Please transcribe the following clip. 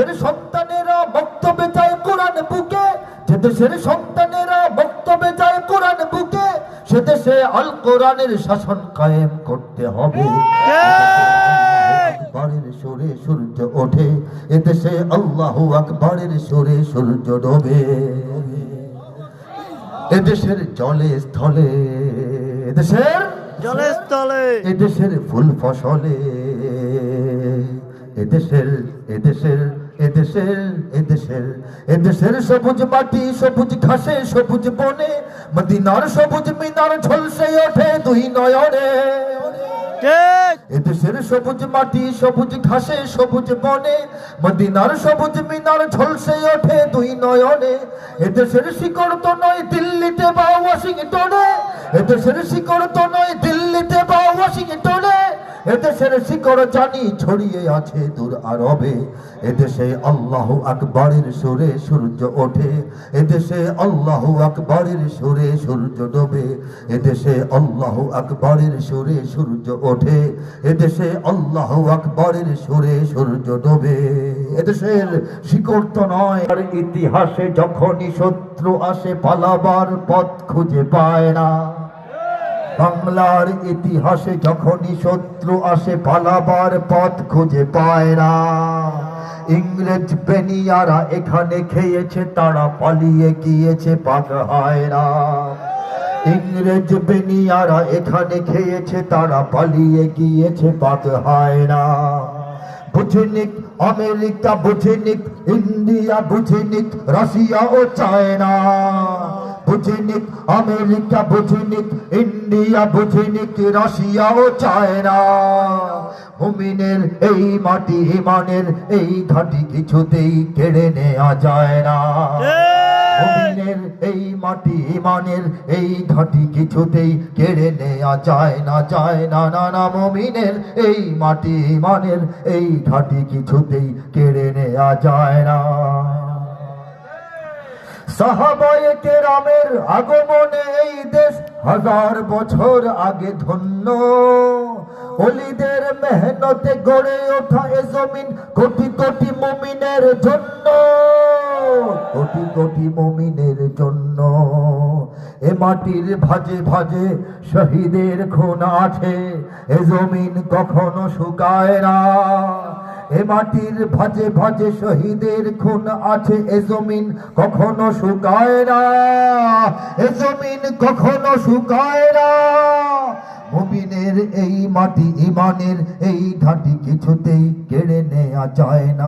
দেশের সন্তানেরা বক্তব্যে যায় কোরআন বুকে, যে দেশের সন্তানেরা বক্তব্যে যায় কোরআন বুকে, সে দেশে আল কোরআনের শাসন কায়েম করতে হবে। আকবরের সুরে সূর্য ওঠে, এদেশে আল্লাহু আকবরের সুরে সূর্য ডোবে। এদেশের জলে স্থলে, এদেশের জলে স্থলে, এদেশের ফুল ফসলে, এদেশের এদেশের এদেশের এদেশের এদেশের সবুজ মাটি সবুজ ঘাসে সবুজ বনে, মদিনার সবুজ মিনার ঝলসে ওঠে দুই নয়নে। এদেশের সবুজ মাটি সবুজ ঘাসে সবুজ বনে, মদিনার সবুজ মিনার ঝলসে ওঠে দুই নয়নে। এদেশের শিকড় তো নয় দিল্লিতে বা ওয়াশিংটনে, এদেশের শিকড় তো নয় দিল্লিতে বা ওয়াশিংটনে, এদেশের শিকড় জানি ছড়িয়ে আছে দূর আরবে। এদেশে আল্লাহু আকবরের সুরে সূর্য ওঠে, এদেশে আল্লাহু আকবরের সুরে সূর্য ডোবে। এদেশে আল্লাহু আকবরের সুরে সূর্য ওঠে, এদেশে আল্লাহু আকবরের সুরে সূর্য ডোবে। এদেশের শিকড় তো নয়, আর ইতিহাসে যখনই শত্রু আসে পালাবার পথ খুঁজে পায় না। বাংলার ইতিহাসে যখনই শত্রু আসে পালাবার পথ খুঁজে পায় না। ইংরেজ বেনিয়ারা এখানে খেয়েছে, তারা পালিয়ে গিয়েছে পাক হয় না। ইংরেজ বেনিয়ারা এখানে খেয়েছে, তারা পালিয়ে গিয়েছে পাক হয় না। বুঝেনিক আমেরিকা, বুঝেনিক ইন্ডিয়া, বুঝেনিক রাশিয়া ও চায়না, বুঝেনিক আমেরিকা, বুঝেনিক ইন্ডিয়া, বুঝেনিক রাশিয়া ও চায়না। মুমিনের এই মাটি ইমানের এই ঘাঁটি কিছুতেই কেড়ে নেওয়া যায় না। মুমিনের এই মাটি ইমানের এই ঘাঁটি কিছুতেই কেড়ে নেওয়া যায় না, যায় না, না না। মুমিনের এই মাটি ইমানের এই ঘাঁটি কিছুতেই কেড়ে নেওয়া যায় না। সাহাবায়ে কেরামের আগমনে এই দেশ হাজার বছর আগে ধন্য। ওলিদের মেহনতে গড়ে ওঠা এ জমিন কোটি কোটি মুমিনের জন্য, কোটি কোটি মুমিনের জন্য। এ মাটির ভাজে ভাজে শহীদের খুন আছে, এ জমিন কখনো শুকায় না। এ মাটির ভাজে ভাজে শহীদের খুন আছে, এ জমিন কখনো শুকায় না, এ জমিন কখনো শুকায় না। মুমিনের এই মাটি ইমানের এই ঘাঁটি কিছুতেই কেড়ে নেওয়া যায় না।